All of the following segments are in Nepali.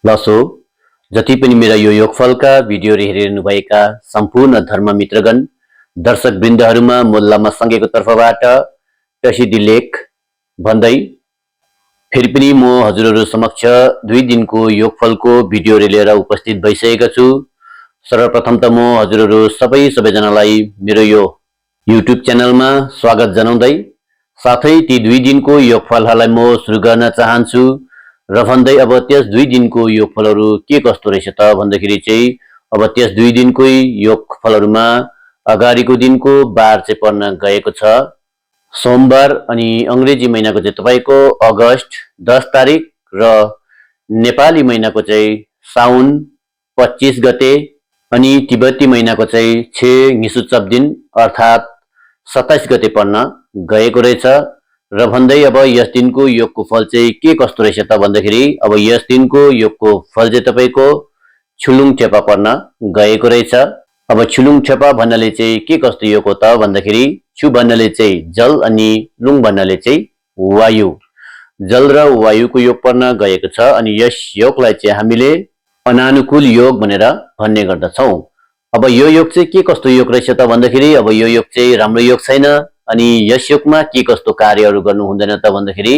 लसो जति पनि मेरा यो योगफलका भिडियोहरू हेरिरहनुभएका सम्पूर्ण धर्म मित्रगण दर्शक वृन्दहरूमा म लामा सङ्घको तर्फबाट प्रसिद्धि लेख भन्दै फेरि पनि म हजुरहरू समक्ष 2 दिनको योगफलको भिडियोहरू लिएर उपस्थित भइसकेको छु। सर्वप्रथम त म हजुरहरू सबैजनालाई मेरो यो युट्युब च्यानलमा स्वागत जनाउँदै साथै ती 2 दिनको योगफलहरूलाई म सुरु गर्न चाहन्छु र भन्दै अब त्यस 2 दिनको योगफलहरू के कस्तो रहेछ त भन्दाखेरि चाहिँ अब त्यस 2 दिनको योगफलहरूमा अगाडिको दिनको बार चाहिँ पर्न गएको छ सोमबार अनि अंग्रेजी महिनाको चाहिँ तपाईको अगस्त 10 तारिक र नेपाली महिनाको चाहिँ साउन 25 गते अनि तिब्बती महिनाको चाहिँ छे निसुचप दिन अर्थात 27 गते पर्न गएको रहेछ र भन्दै अब यस दिनको योगको फल चाहिँ के कस्तो रहेछ त भन्दाखेरि अब यस दिनको योगको फल चाहिँ तपाईको छुलुङ ठेपा पर्न गएको रहेछ। अब छुलुङ ठेपा भन्नाले चाहिँ के कस्तो योग हो त भन्दाखेरि छु भन्नाले चाहिँ जल अनि लुङ भन्नाले चाहिँ वायु, जल र वायुको योग पर्न गएको छ अनि यस योगलाई चाहिँ हामीले अनानुकूल योग भनेर भन्ने गर्दछौं। अब यो योग चाहिँ के कस्तो योग रहेछ त भन्दाखेरि अब यो योग चाहिँ राम्रो योग छैन अनि यस योगमा के कस्तो कार्यहरू गर्नु हुँदैन त भन्दाखेरि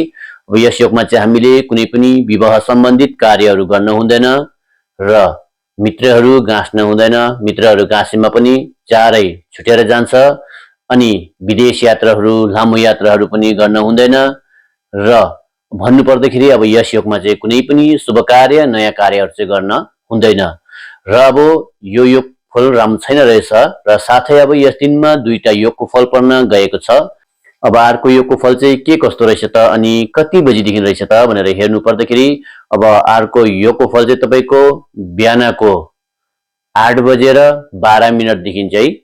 अब यस योगमा चाहिँ हामीले कुनै पनि विवाह सम्बन्धित कार्यहरू गर्न हुँदैन र मित्रहरू गाँस्न हुँदैन, मित्रहरू गाँसेमा पनि चाँडै छुटेर जान्छ अनि विदेश यात्राहरू लामो यात्राहरू पनि गर्न हुँदैन र भन्नु पर्दाखेरि अब यस योगमा चाहिँ कुनै पनि शुभ कार्य नयाँ कार्यहरू चाहिँ गर्न हुँदैन र अब यो योग फल राम्रो छैन रहेछ र साथै अब यस दिनमा 2टा योगको फल पर्न गएको छ। अब अर्को योगको फल चाहिँ के कस्तो रहेछ त अनि कति बजेदेखि रहेछ त भनेर हेर्नु पर्दाखेरि अब अर्को योगको फल चाहिँ तपाईको बिहानको 8 बजेर 12 मिनेटदेखि चाहिँ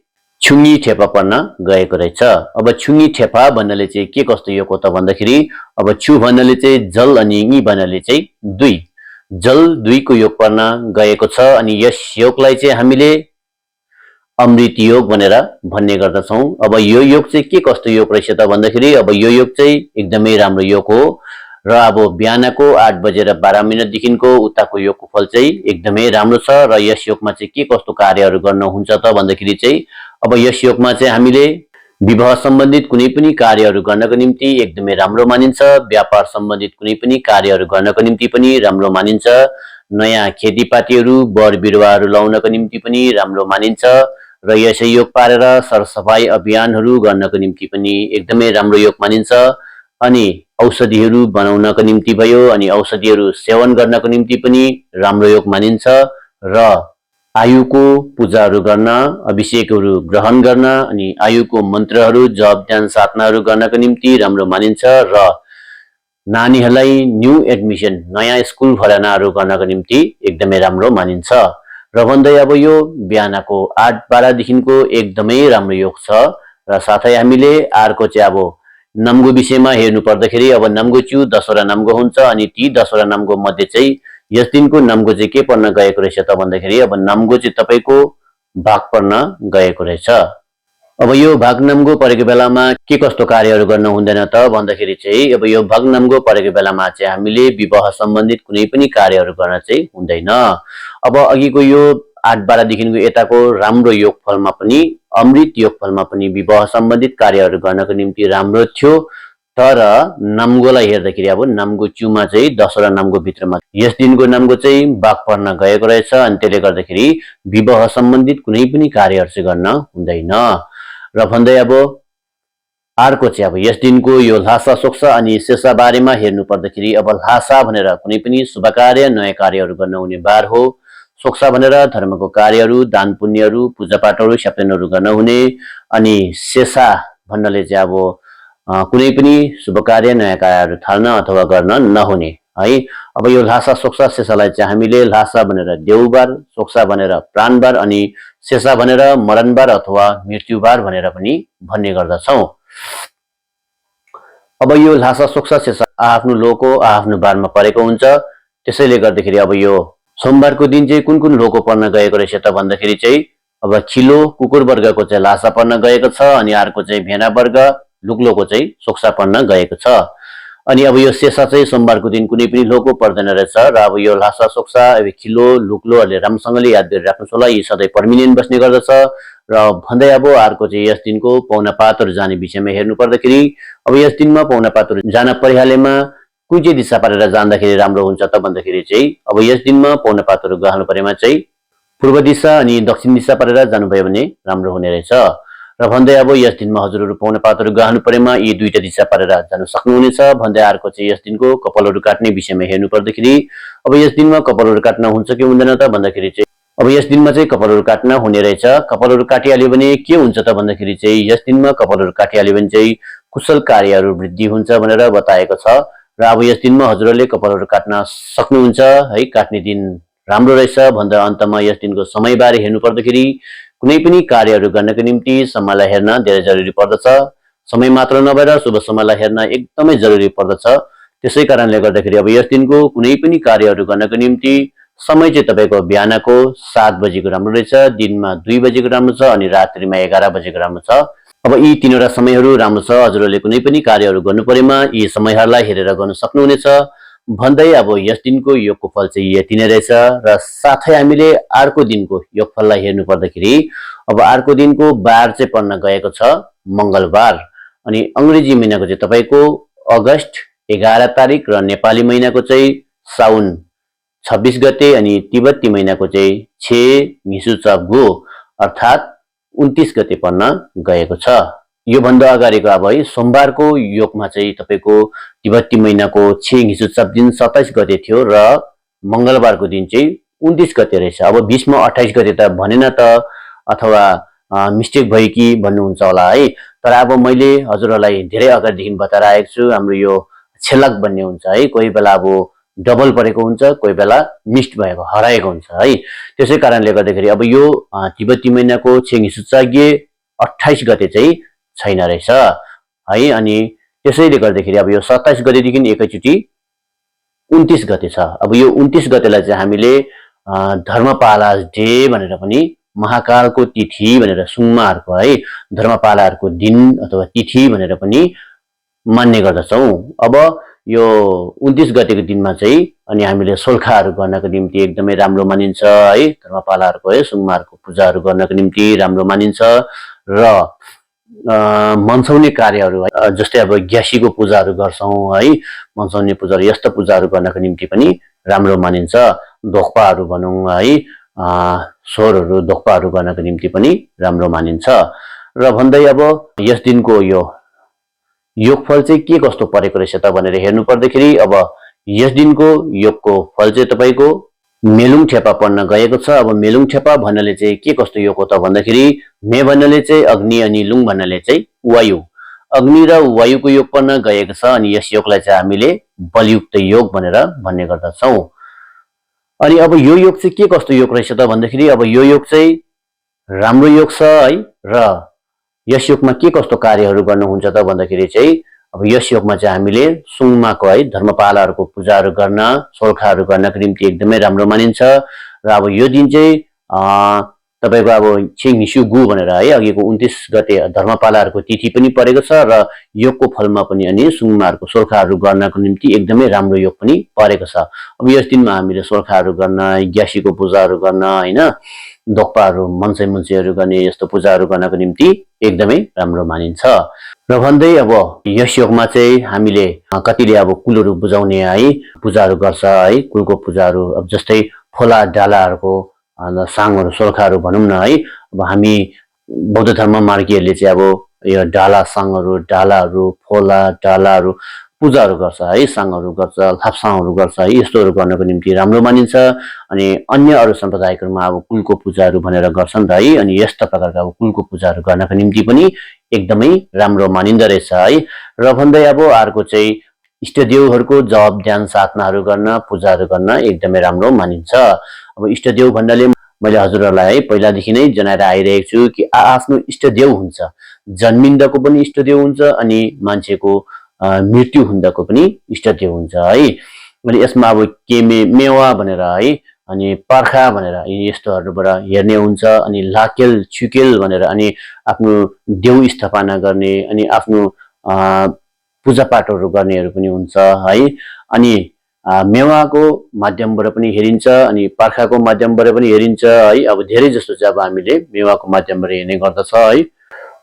छुङ्गी ठेपा पर्न गएको रहेछ। अब छुङ्गी ठेपा भन्नाले चाहिँ के कस्तो योग हो त भन्दाखेरि अब छु भन्नाले चाहिँ जल अनि ङी भन्नाले चाहिँ 2, जल 2 को योग पर्न गएको छ अनि यस योगलाई चाहिँ हामीले अमृत योग भनेर भन्ने गर्दछौं। अब यो योग चाहिँ के कस्तो योग रहेछ त भन्दाखेरि अब यो योग चाहिँ एकदमै राम्रो योग हो र अब बिहानको 8 बजेर 12 मिनेटदेखिको उताको योगको फल चाहिँ एकदमै राम्रो छ र यस योगमा चाहिँ के कस्तो कार्यहरू गर्न हुन्छ त भन्दाखेरि चाहिँ अब यस योगमा चाहिँ हामीले विवाह सम्बन्धित कुनै पनि कार्यहरू गर्नको निम्ति एकदमै राम्रो मानिन्छ, व्यापार सम्बन्धित कुनै पनि कार्यहरू गर्नको निम्ति पनि राम्रो मानिन्छ, नयाँ खेतीपातीहरू बर बिरुवाहरू लाउनको निम्ति पनि राम्रो मानिन्छ र यसै योग पारेर सरसफाई अभियानहरू गर्नको निम्ति पनि एकदमै राम्रो योग मानिन्छ अनि औषधिहरू बनाउनको निम्ति भयो अनि औषधिहरू सेवन गर्नको निम्ति पनि राम्रो योग मानिन्छ र आयुको पूजाहरू गर्न, अभिषेकहरू ग्रहण गर्न अनि आयुको मन्त्रहरू जप ध्यान साधनाहरू गर्नको निम्ति राम्रो मानिन्छ र नानीहरूलाई न्यू एडमिसन नयाँ स्कुल भर्नाहरू गर्नको निम्ति एकदमै राम्रो मानिन्छ र भन्दै अब यो बिहानको 8-12 देखिको एकदमै राम्रो योग छ र साथै हामीले अर्को चाहिँ अब नम्गो विषयमा हेर्नु पर्दाखेरि अब नम्गो च्यु 10वटा नम्गो हुन्छ अनि ती 10वटा नम्गो मध्ये चाहिँ यस दिनको नम्गो चाहिँ के पर्न गएको रहेछ त भन्दाखेरि अब नम्गो चाहिँ तपाईको भाग पर्न गएको रहेछ। अब यो भाग नम्गो परेको बेलामा के कस्तो कार्यहरू गर्न हुँदैन त भन्दाखेरि चाहिँ अब यो भाग नम्गो परेको बेलामा चाहिँ हामीले विवाह सम्बन्धित कुनै पनि कार्यहरू गर्न चाहिँ हुँदैन। अब अघिको यो 8-12 देखिको यताको राम्रो योगफलमा पनि अमृत योगफलमा पनि विवाह सम्बन्धित कार्यहरू गर्नको निम्ति राम्रो थियो तर नम्गोलाई हेर्दाखेरि अब नम्गो च्युमा चाहिँ 10वटा नम्गो भित्रमा यस दिनको नम्गो चाहिँ भाग पर्न गएको रहेछ अनि त्यसले गर्दाखेरि विवाह सम्बन्धित कुनै पनि कार्यहरू चाहिँ गर्न हुँदैन र भन्दै अब अर्को चाहिँ अब यस दिनको यो ल्हासा सोक्सा अनि शेषा बारेमा हेर्नु पर्दाखेरि अब ल्हासा भनेर कुनै पनि शुभ कार्य नयाँ कार्यहरू गर्न हुने बार हो, सोक्सा भनेर धर्मको कार्यहरू दान पुण्यहरू पूजापाठहरू सप्तनहरू गर्न हुने अनि शेषा भन्नाले चाहिँ अब कुनै पनि शुभ कार्य नयाँ कार्यहरू थाल्न अथवा गर्न नहुने है। अब यो ल्हासा सोक्सा शेषालाई चाहिँ हामीले ल्हासा भनेर देउबार, सोक्सा भनेर प्राणबार अनि शेषा भनेर मरणबार अथवा मृत्युबार भनेर पनि भन्ने गर्दछौं। अब यो ल्हासा सोक्सा शेषा आफ्नो लोको आफ्नो बारमा परेको हुन्छ त्यसैले गर्दाखेरि अब यो सोमबारको दिन चाहिँ कुन लोको पर्न गएको रहेछ त भन्दाखेरि चाहिँ अब खिलो कुकुर वर्गको चाहिँ ल्हासा पर्न गएको छ अनि अर्को चाहिँ भेना वर्ग लुक्लोको चाहिँ सोक्सा पर्न गएको छ। अनि अब यो शेषा चाहिँ सोमबारको दिन कुनै पनि लोको पर्दैन रहेछ र अब यो लासा सोक्सा अब खिलो लुक्लोहरूले राम्रोसँगले याद गरिराख्नुहोस् होला, यी सधैँ पर्मिनेन्ट बस्ने गर्दछ। र भन्दै अब अर्को चाहिँ यस दिनको पाहुनापातहरू जाने विषयमा हेर्नु पर्दाखेरि अब यस दिनमा पाहुनापातहरू जान परिहालेमा कुन चाहिँ दिशा पारेर जाँदाखेरि राम्रो हुन्छ त भन्दाखेरि चाहिँ अब यस दिनमा पाहुनापातहरू गहनु परेमा चाहिँ पूर्व दिशा अनि दक्षिण दिशा पारेर जानुभयो भने राम्रो हुने रहेछ। र भन्दै अब यस दिनमा हजुरहरू पाहुनापातहरू गहनु परेमा यी दुईटा दिशा पारेर जान सक्नुहुनेछ। भन्दै अर्को चाहिँ यस दिनको कपालहरू काट्ने विषयमा हेर्नु पर्दाखेरि अब यस दिनमा कपालहरू काट्न हुन्छ कि हुँदैन त भन्दाखेरि चाहिँ अब यस दिनमा चाहिँ कपालहरू काट्न हुने रहेछ। कपालहरू काटिहाल्यो भने के हुन्छ त भन्दाखेरि चाहिँ यस दिनमा कपालहरू काटिहाल्यो भने चाहिँ कुशल कार्यहरू वृद्धि हुन्छ भनेर बताएको छ। र अब यस दिनमा हजुरहरूले कपालहरू काट्न सक्नुहुन्छ है, काट्ने दिन राम्रो रहेछ। भन्दा अन्तमा यस दिनको समयबारे हेर्नु पर्दाखेरि कुनै पनि कार्यहरू गर्नको निम्ति समयलाई हेर्न धेरै जरुरी पर्दछ। समय मात्र नभएर शुभ समयलाई हेर्न एकदमै जरुरी पर्दछ। त्यसै कारणले गर्दाखेरि अब यस दिनको कुनै पनि कार्यहरू गर्नको निम्ति समय चाहिँ तपाईको बिहानको 7 बजेको राम्रो रहेछ, दिनमा 2 बजेको राम्रो छ अनि रात्रिमा 11 बजेको राम्रो छ। अब यी तीनवटा समयहरू राम्रो छ। हजुरहरूले कुनै पनि कार्यहरू गर्नु परेमा यी समयहरूलाई हेरेर गर्न सक्नुहुनेछ। भन्दै अब यस दिनको योगको फल चाहिँ यति नै रहेछ। र साथै हामीले अर्को दिनको योगफललाई हेर्नु पर्दाखेरि अब अर्को दिनको बार चाहिँ पर्न गएको छ मंगलबार अनि अंग्रेजी महिनाको चाहिँ तपाईको अगस्त 11 तारिक र नेपाली महिनाको चाहिँ साउन 26 गते अनि तिब्बती महिनाको चाहिँ 6 मिसुचगो अर्थात 29 गते पर्न गएको छ। यो भन्दा अगाडिको अब है सोमबारको योगमा चाहिँ तपाईको तिब्बती महिनाको 6 मिसुचब दिन 27 गते थियो र मंगलबारको दिन चाहिँ 29 गते रहेछ। अब बीचमा 28 गते त भनेन त अथवा मिस्टेक भयो कि भन्नुहुन्छ होला है। तर अब मैले हजुरहरूलाई धेरै अगाडिदेखि बताएर आएको छु, हाम्रो यो छेलक भन्ने हुन्छ है, कोही बेला अब डबल परेको हुन्छ, कोही बेला मिस्ड भएको हराएको हुन्छ है। त्यसै कारणले गर्दाखेरि अब यो तिब्बती महिनाको छेङसुचागे 28 गते चाहिँ छैन रहेछ है। अनि त्यसैले गर्दाखेरि अब यो 27 गतेदेखि एकैचोटी 29 गते छ। अब यो 29 गतेलाई चाहिँ हामीले धर्मपाला डे भनेर पनि, महाकालको तिथि भनेर सुङमाहरूको है धर्मपालाहरूको दिन अथवा तिथि भनेर पनि मान्ने गर्दछौं। अब यो 29 गतेको दिनमा चाहिँ अनि हामीले सोल्खाहरू गर्नको निम्ति एकदमै राम्रो मानिन्छ है। धर्मपालाहरूको है सुङमाहरूको पूजाहरू गर्नको निम्ति राम्रो मानिन्छ। र मन्साउने कार्यहरू जस्तै अब ग्यासीको पूजाहरू गर्छौं है, मन्साउने पूजाहरू यस्ता पूजाहरू गर्नको निम्ति पनि राम्रो मानिन्छ। दोखपाहरू भनौं है, स्वरहरू दोखपाहरू गर्नको निम्ति पनि राम्रो मानिन्छ। र भन्दै अब यस दिनको यो योगफल चाहिँ के कस्तो परेको रहेछ त भनेर हेर्नु पर्दाखेरि अब यस दिनको योगको फल चाहिँ तपाईको मेलुङ ठेपा पर्न गएको छ। अब मेलुङ ठेपा भन्नाले चाहिँ के कस्तो योग हो त भन्दाखेरि मे भन्नाले चाहिँ अग्नि अनि लुङ भन्नाले चाहिँ वायु, अग्नि र वायुको योग पर्न गएको छ। अनि यस योगलाई चाहिँ हामीले बलयुक्त योग भनेर भन्ने गर्दछौं। अनि अब यो योग चाहिँ के कस्तो योग रहेछ त भन्दाखेरि अब यो योग चाहिँ राम्रो योग छ है। र यस योगमा के कस्तो कार्यहरू गर्नुहुन्छ त भन्दाखेरि चाहिँ अब यस योगमा चाहिँ हामीले सुङमाको है धर्मपालाहरूको पूजाहरू गर्न, सोल्खाहरू गर्नको निम्ति एकदमै राम्रो मानिन्छ। र अब यो दिन चाहिँ तपाईको अब छिङसुगु भनेर है अघिको 29 गते धर्मपालाहरूको तिथि पनि परेको छ र योगको फलमा पनि अनि सुङमाहरूको सोल्खाहरू गर्नको निम्ति एकदमै राम्रो योग पनि परेको छ। अब यस दिनमा हामीले सोल्खाहरू गर्न, ग्यासीको पूजाहरू गर्न हैन, दोक्पाहरू मनसै मुन्सीहरू गर्ने यस्तो पूजाहरू गर्नको निम्ति एकदमै राम्रो मानिन्छ। र भन्दै अब यस योगमा चाहिँ हामीले कतिले अब कुलहरू बुझाउने है पूजाहरू गर्छ है, कुलको पूजाहरू अब जस्तै फोला डालाहरूको साङहरू सोल्खाहरू भनौं न है। अब हामी बौद्ध धर्म मार्गीहरूले चाहिँ अब यो डाला साङहरू, डालाहरू, फोला डालाहरू पूजाहरू गर्छ है, साङहरू गर्छ, थाप्साङहरू गर्छ है, यस्तोहरू गर्नको निम्ति राम्रो मानिन्छ। अनि अन्य अरु सम्प्रदायहरूमा अब कुलको पूजाहरू भनेर गर्छन् त है। अनि यस्ता प्रकारका अब कुलको पूजाहरू गर्नको निम्ति पनि एकदमै राम्रो मानिँदो रहेछ है। र भन्दै अब अर्को चाहिँ इष्टदेवहरूको जप ध्यान साधनाहरू गर्न, पूजाहरू गर्न एकदमै राम्रो मानिन्छ। अब इष्टदेव भन्नाले मैले हजुरहरूलाई है पहिलादेखि नै जनाएर आइरहेको छु कि आफ्नो इष्टदेव हुन्छ, जन्मिन्दाको पनि इष्टदेव हुन्छ अनि मान्छेको मृत्यु हुँदाको पनि इष्टदेव हुन्छ है। अनि यसमा अब केमे मेवा भनेर है अनि पर्खा भनेर यस्तोहरूबाट हेर्ने हुन्छ। अनि लाकेल छुकेल भनेर अनि आफ्नो देव स्थापना गर्ने अनि आफ्नो पूजापाठहरू गर्नेहरू पनि हुन्छ है। अनि मेवाको माध्यमबाट पनि हेरिन्छ अनि पार्खाको माध्यमबाट पनि हेरिन्छ है। अब धेरै जस्तो चाहिँ अब हामीले मेवाको माध्यमबाट हेर्ने गर्दछ है।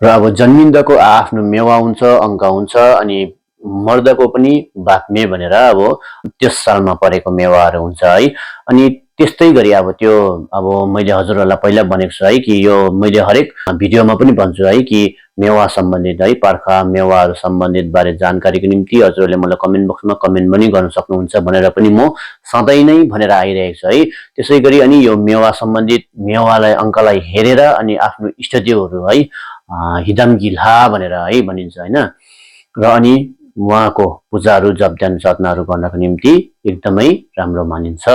र अब जन्मिँदाको आफ्नो मेवा हुन्छ, अङ्क हुन्छ, अनि मर्दाको पनि बाक्मे भनेर अब त्यस सालमा परेको मेवाहरू हुन्छ है। अनि त्यस्तै गरी अब त्यो अब मैले हजुरहरूलाई पहिला भनेको छु है कि यो मैले हरेक भिडियोमा पनि भन्छु है कि मेवा सम्बन्धित है, पार्खा मेवाहरू सम्बन्धित बारे जानकारीको निम्ति हजुरहरूले मलाई कमेन्ट बक्समा कमेन्ट पनि गर्न सक्नुहुन्छ भनेर पनि म सधैँ नै भनेर आइरहेको छु है। त्यसै गरी अनि यो मेवा सम्बन्धित मेवालाई अङ्कलाई हेरेर अनि आफ्नो इष्टदेवहरू है हिदमगिल्हा भनेर है भनिन्छ होइन। र अनि उहाँको पूजाहरू जप ध्यान साधनाहरू गर्नको निम्ति एकदमै राम्रो मानिन्छ।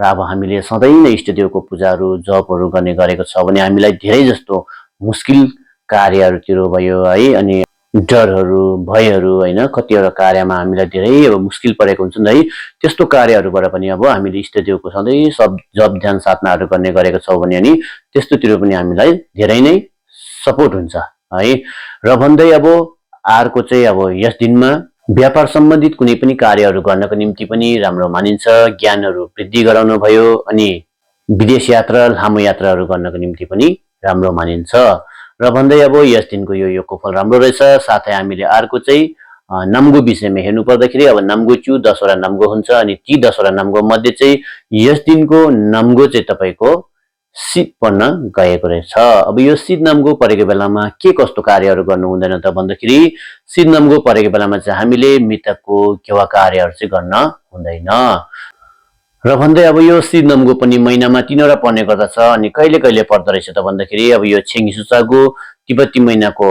र अब हामीले सधैँ नै इष्टदेवको पूजाहरू जपहरू गर्ने गरेको छ भने हामीलाई धेरै जस्तो मुस्किल कार्यहरूतिर भयो है, अनि डरहरू भयहरू होइन, कतिवटा कार्यमा हामीलाई धेरै अब मुस्किल परेको हुन्छ नि है। त्यस्तो कार्यहरूबाट पनि अब हामीले इष्टदेवको सधैँ सब जप ध्यान साधनाहरू गर्ने गरेको छौँ भने अनि त्यस्तोतिर पनि हामीलाई धेरै नै सपोर्ट हुन्छ है। र भन्दै अब अर्को चाहिँ अब यस दिनमा व्यापार सम्बन्धित कुनै पनि कार्यहरू गर्नको निम्ति पनि राम्रो मानिन्छ। ज्ञानहरू वृद्धि गराउनु भयो अनि विदेश यात्रा लामो यात्राहरू गर्नको निम्ति पनि राम्रो मानिन्छ। र भन्दै अब यस दिनको यो योगको फल राम्रो रहेछ। साथै हामीले अर्को चाहिँ नामगो विषयमा हेर्नु पर्दाखेरि अब नामगो च्यु 10वटा नामगो हुन्छ अनि ती 10वटा नामगो मध्ये चाहिँ यस दिनको नामगो चाहिँ तपाईँको शीत पर्न गएको रहेछ। अब यो शीत नामगो परेको बेलामा के कस्तो कार्यहरू गर्नु हुँदैन त भन्दाखेरि शीत नामगो परेको बेलामा चाहिँ हामीले मृतकको केवा कार्यहरू चाहिँ गर्न हुँदैन। र भन्दै अब यो शीत नामगो पनि महिनामा 3वटा पर्ने गर्दछ। अनि कहिले कहिले पर्दो रहेछ त भन्दाखेरि अब यो छेङ्गीसुचागो तिब्बती महिनाको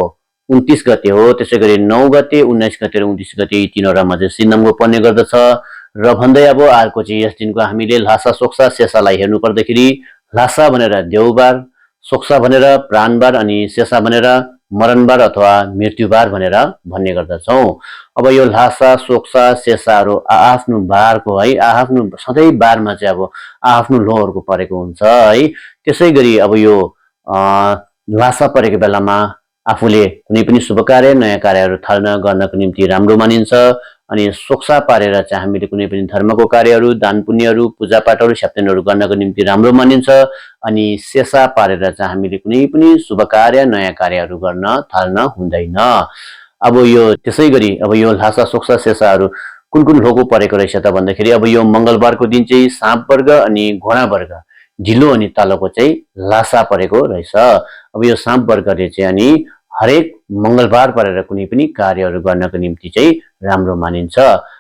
29 गते हो। त्यसै गरी 9 गते 19 गते र 29 गते यी 3वटामा चाहिँ शीत नामगो पर्ने गर्दछ। र भन्दै अब अर्को चाहिँ यस दिनको हामीले ल्हासा सोक्सा शेषालाई हेर्नु पर्दाखेरि ल्हासा भनेर देवबार, सोक्सा भनेर प्राणबार अनि शेषा भनेर मरणबार अथवा मृत्युबार भनेर भन्ने गर्दछौँ। अब यो ल्हासा सोक्सा शेषाहरू आफ्नो बारको है, आफ्नो सधैँ बारमा चाहिँ अब आफ्नो लोहरको परेको हुन्छ है। त्यसै गरी अब यो ल्हासा परेको बेलामा आफूले कुनै पनि शुभ कार्य नयाँ कार्यहरू थाल्न गर्नको निम्ति राम्रो मानिन्छ। अनि सोक्सा पारेर चाहिँ हामीले कुनै पनि धर्मको कार्यहरू दान पुण्यहरू पूजापाठहरू सप्ताहहरू गर्नको निम्ति राम्रो मानिन्छ। अनि शेषा पारेर चाहिँ हामीले कुनै पनि शुभ कार्य नयाँ कार्यहरू गर्न थाल्न हुँदैन। अब यो त्यसै गरी अब यो ल्हासा सोक्सा शेषाहरू कुन कुन लोगो परेको रहेछ त भन्दाखेरि अब यो मङ्गलबारको दिन चाहिँ साँप वर्ग अनि घोडा वर्ग ढिलो अनि तालोको चाहिँ ल्हासा परेको रहेछ। अब यो साँप वर्गले चाहिँ अनि हरेक मङ्गलबार परेर कुनै पनि कार्यहरू गर्नको निम्ति चाहिँ राम्रो मानिन्छ।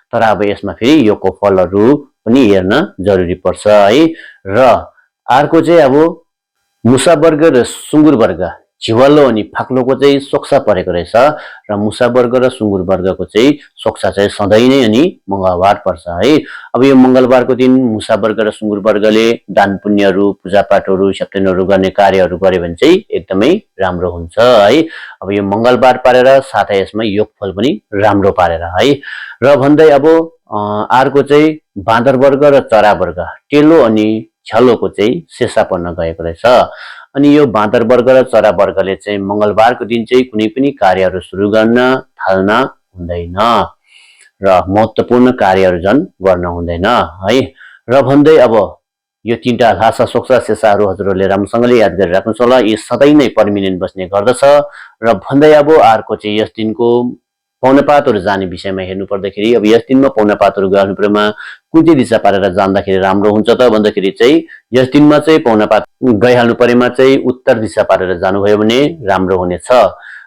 तर अब यसमा फेरि योगको फलहरू पनि हेर्न जरुरी पर्छ है। र अर्को चाहिँ अब मुसा वर्ग र सुँगुर वर्ग झिवल्लो अनि फाक्लोको चाहिँ सोक्सा परेको रहेछ। र मुसा वर्ग र सुँगुर वर्गको चाहिँ सोक्सा चाहिँ सधैँ नै अनि मङ्गलबार पर्छ है। अब यो मङ्गलबारको दिन मुसा वर्ग र सुँगुर वर्गले दान पुण्यहरू पूजापाठहरू सप्ताहहरू गर्ने कार्यहरू गर्यो भने चाहिँ एकदमै राम्रो हुन्छ है। अब यो मङ्गलबार पारेर साथै यसमा योगफल पनि राम्रो पारेर है। र भन्दै अब अर्को चाहिँ बाँदर वर्ग र चरा वर्ग टेलो अनि छलोको चाहिँ शेषा पर्न गएको रहेछ। अनि यो बाँदर वर्ग र चरा वर्गले चाहिँ मङ्गलबारको दिन चाहिँ कुनै पनि कार्यहरू सुरु गर्न थाल्न हुँदैन र महत्त्वपूर्ण कार्यहरू झन् गर्न हुँदैन है। र भन्दै अब यो 3टा ल्हासा सोक्सा शेषाहरू हजुरहरूले राम्रोसँगले याद गरिराख्नुहोस् होला। यी सधैँ नै पर्मिनेन्ट बस्ने गर्दछ। र भन्दै अब अर्को चाहिँ यस दिनको पौनापातहरू जाने विषयमा हेर्नु पर्दाखेरि अब यस दिनमा पौनापातहरू गर्नु परेमा कुन चाहिँ दिशा पारेर जाँदाखेरि राम्रो हुन्छ त भन्दाखेरि चाहिँ यस दिनमा चाहिँ पौनापात गइहाल्नु परेमा चाहिँ उत्तर दिशा पारेर जानुभयो भने राम्रो हुनेछ।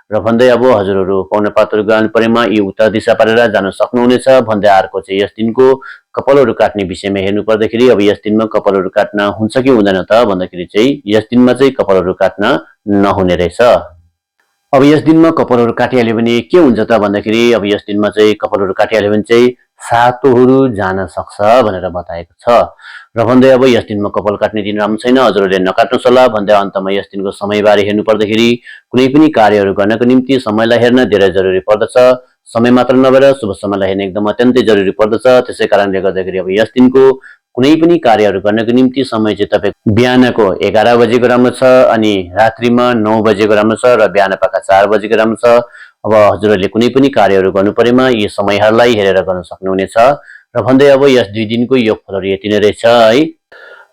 र भन्दै अब हजुरहरू पौनापातहरू गर्नु परेमा यी उत्तर दिशा पारेर जान सक्नुहुनेछ। भन्दै अर्को चाहिँ यस दिनको कपालहरू काट्ने विषयमा हेर्नु पर्दाखेरि अब यस दिनमा कपालहरू काट्न हुन्छ कि हुँदैन त भन्दाखेरि चाहिँ यस दिनमा चाहिँ कपालहरू काट्न नहुने रहेछ। अब यस दिनमा कपालहरू काटिहाल्यो भने के हुन्छ त भन्दाखेरि अब यस दिनमा चाहिँ कपालहरू काटिहाल्यो भने चाहिँ सातोहरू जान सक्छ भनेर बताएको छ। र भन्दै अब यस दिनमा कपाल काट्ने दिन राम्रो छैन, हजुरहरूले नकाट्नुहोस् होला। भन्दै अन्तमा यस दिनको समयबारे हेर्नु पर्दाखेरि कुनै पनि कार्यहरू गर्नको निम्ति समयलाई हेर्न धेरै जरुरी पर्दछ। समय मात्र नभएर शुभ समयलाई हेर्न एकदम अत्यन्तै जरुरी पर्दछ। त्यसै कारणले गर्दाखेरि अब यस दिनको कुनै पनि कार्यहरू गर्नको निम्ति समय चाहिँ तपाईको बिहानको 11 बजेको राम्रो छ अनि रात्रिमा 9 बजेको राम्रो छ र बिहान पख 4 बजेको राम्रो छ। अब हजुरहरूले कुनै पनि कार्यहरू गर्नु परेमा यी समयहरूलाई हेरेर गर्न सक्नुहुनेछ र भन्दै अब यस 2 दिनको योगफलहरू यति नै रहेछ है।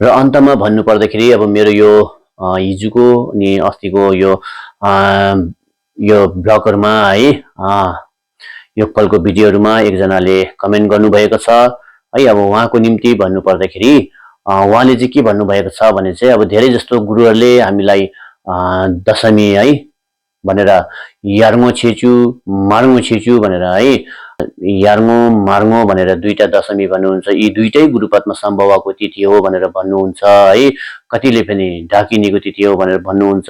र अन्तमा भन्नु पर्दाखेरि अब मेरो यो हिजोको अनि अस्तिको यो ब्लगहरुमा है योगफलको भिडियोहरुमा एकजनाले कमेन्ट गर्नुभएको छ है। अब उहाँको निम्ति भन्नु पर्दाखेरि उहाँले चाहिँ के भन्नुभएको छ भने चाहिँ अब धेरै जस्तो गुरुहरूले हामीलाई दशमी है भनेर यार्मो छेचु मार्मो छेचु भनेर है यार्मो मार्मो भनेर दुईटा दशमी भन्नुहुन्छ। यी दुईटै गुरुपद्म सम्भवको तिथि हो भनेर भन्नुहुन्छ है। कतिले पनि ढाकिनीको तिथि हो भनेर भन्नुहुन्छ।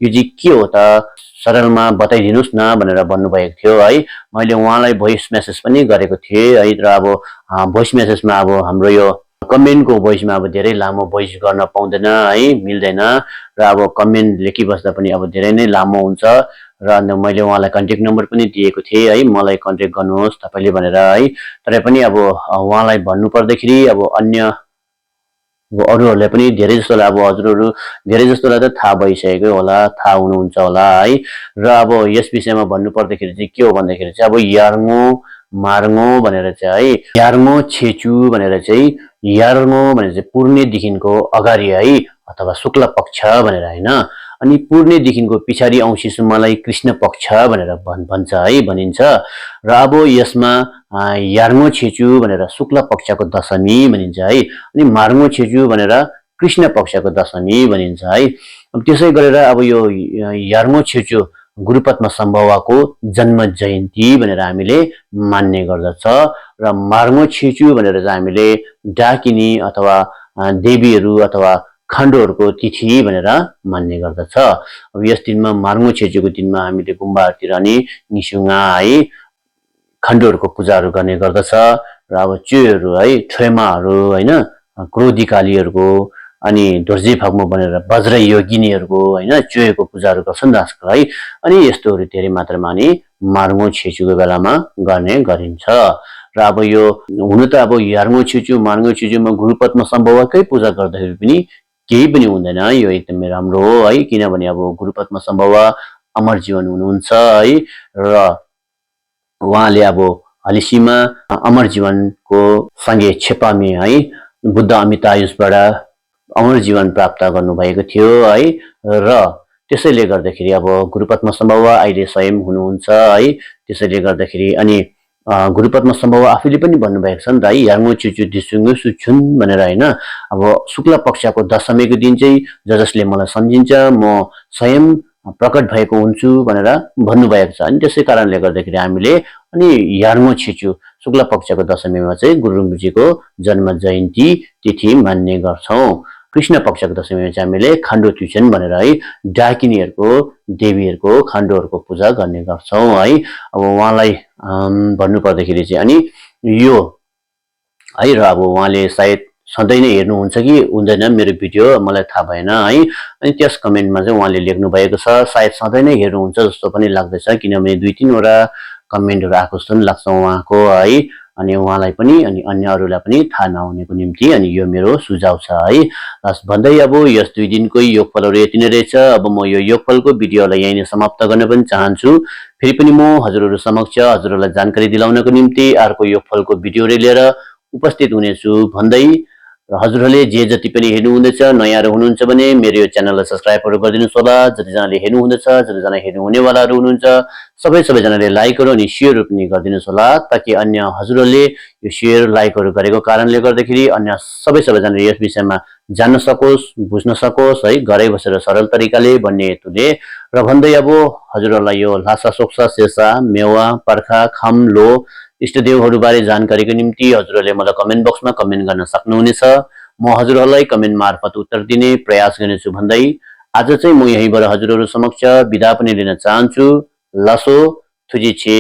यो चाहिँ के हो त सरलमा बताइदिनुस् न भनेर भन्नुभएको थियो है। मैले उहाँलाई भोइस मेसेज पनि गरेको थिएँ है। र अब भोइस मेसेजमा अब हाम्रो यो कमेन्टको भोइसमा अब धेरै लामो भोइस गर्न पाउँदैन है, मिल्दैन र अब कमेन्ट लेखिबस्दा पनि अब धेरै नै लामो हुन्छ र मैले उहाँलाई कन्ट्याक्ट नम्बर पनि दिएको थिएँ है, मलाई कन्ट्याक्ट गर्नुहोस् तपाईले भनेर है। तर पनि अब उहाँलाई भन्नु पर्दाखेरि अब अन्य अरूहरूलाई पनि धेरै जस्तोलाई अब हजुरहरू धेरै जस्तोलाई त थाहा भइसकेकै होला, थाहा हुनुहुन्छ होला है। र अब यस विषयमा भन्नु पर्दाखेरि चाहिँ के हो भन्दाखेरि चाहिँ अब यार्मो मार्मो भनेर चाहिँ है, यार्मो छेचु भनेर चाहिँ यार्मो भनेर चाहिँ पूर्णेदेखिको अगाडि है अथवा शुक्ल पक्ष भनेर हैन, अनि पूर्णेदेखिको पछाडि औँसीसम्मलाई कृष्ण पक्ष भनेर भन्छ है, भनिन्छ। र अब यसमा यार्मो छेचु भनेर शुक्ल पक्षको दशमी भनिन्छ है, अनि मार्मो छेचु भनेर कृष्ण पक्षको दशमी भनिन्छ है। अब त्यसै गरेर अब यो यार्मो छेचु गुरुपद्म सम्भवको जन्म जयन्ती भनेर हामीले मान्ने गर्दछ र मार्मो छेचु भनेर चाहिँ हामीले डाकिनी अथवा देवीहरू अथवा खाण्डोहरूको तिथि भनेर मान्ने गर्दछ। अब यस दिनमा मार्मो छेचुको दिनमा हामीले गुम्बाहरूतिर अनि निसुङा है खाण्डोहरूको पूजाहरू गर्ने गर्दछ र अब चोयहरू है ठोयमाहरू हैन क्रोधिकालीहरूको अनि ध्वजी फाग्मो बनेर वज्र योगिनीहरूको हैन चोयको पूजाहरू गर्छन् आजकल है। अनि यस्तोहरू धेरै मात्रामा नि मार्मो छेचुको बेलामा गर्ने गरिन्छ। र अब यो हुन त अब यार्मो छेचु मार्मो छेचुमा गुरुपद्म सम्भवकै पूजा गर्दाखेरि पनि केही पनि हुँदैन, यो एकदमै राम्रो हो है। किनभने अब गुरुपद्म सम्भव अमर जीवन हुनुहुन्छ है र उहाँले अब हलिसीमा अमर जीवनको सँगै छेपामी है बुद्ध अमितायुषबाट अमर जीवन प्राप्त गर्नुभएको थियो है। र त्यसैले गर्दाखेरि अब गुरुपद्म सम्भव अहिले स्वयं हुनुहुन्छ है। त्यसैले गर्दाखेरि अनि गुरुपद्म सम्भव आफैले पनि भन्नुभएको छ नि त है, यार्मो छेचु दिसुङ सुछुन भनेर हैन। अब शुक्ल पक्षको दशमीको दिन चाहिँ जसले मलाई सम्झिन्छ म स्वयं प्रकट भएको हुन्छु भनेर भन्नुभएको छ। अनि त्यसै कारणले गर्दाखेरि हामीले अनि यार्मो छेचु शुक्ल पक्षको दशमीमा चाहिँ गुरुजीको जन्म जयन्ती तिथि मान्ने गर्छौं। कृष्ण पक्षको दशमीमा चाहिँ हामीले खाण्डो ट्युसन भनेर है डाकिनीहरूको देवीहरूको खाण्डोहरूको पूजा गर्ने गर्छौं है। अब उहाँलाई भन्नु पर्दाखेरि चाहिँ अनि यो है र अब उहाँले सायद सधैँ नै हेर्नुहुन्छ कि हुँदैन मेरो भिडियो मलाई थाहा भएन है। अनि त्यस कमेन्टमा चाहिँ उहाँले लेख्नु भएको छ सायद सधैँ नै हेर्नुहुन्छ जस्तो पनि लाग्दैछ, किनभने 2-3 वटा कमेन्टहरू आएको जस्तो पनि लाग्छ उहाँको है। अनि उहाँलाई पनि अनि अन्य अरूलाई पनि थाहा नहुनेको निम्ति अनि यो मेरो सुझाव छ है। बस भन्दै अब यस 2 दिनको योगफलहरू यति नै रहेछ। अब म यो योगफलको भिडियोलाई यही नै समाप्त गर्न पनि चाहन्छु। फेरि पनि म हजुरहरू समक्ष हजुरहरूलाई जानकारी दिलाउनको निम्ति अर्को योगफलको भिडियो लिएर उपस्थित हुनेछु भन्दै र हजुरहरूले जे जति पनि हेर्नुहुँदैछ नयाँ हुनुहुन्छ भने मेरो यो च्यानललाई सब्स्क्राइबहरू गरिदिनुहोस् होला। जतिजनाले हेर्नुहुँदैछ जतिजना हेर्नुहुनेवालाहरू हुनुहुन्छ सबैजनाले लाइकहरू अनि सेयरहरू पनि गरिदिनुहोस् होला, ताकि अन्य हजुरहरूले यो सेयर लाइकहरू गरेको कारणले गर्दाखेरि अन्य सबैजनाले यस विषयमा जान्न सकोस् बुझ्न सकोस् है, घरै बसेर सरल तरिकाले भन्ने हेतुले। र भन्दै अब हजुरहरूलाई यो लासा सोक्सा शेषा मेवा पर्खा खाम लो इष्टदेवहरू बारे जानकारीको निम्ति हजुरहरूले मलाई कमेन्ट बक्समा कमेन्ट गर्न सक्नुहुनेछ। म हजुरहरूलाई कमेन्ट मार्फत उत्तर दिने प्रयास गर्नेछु भन्दै आज चाहिँ म यहीँबाट हजुरहरू समक्ष बिदा पनि लिन चाहन्छु। लासो थुजी छे।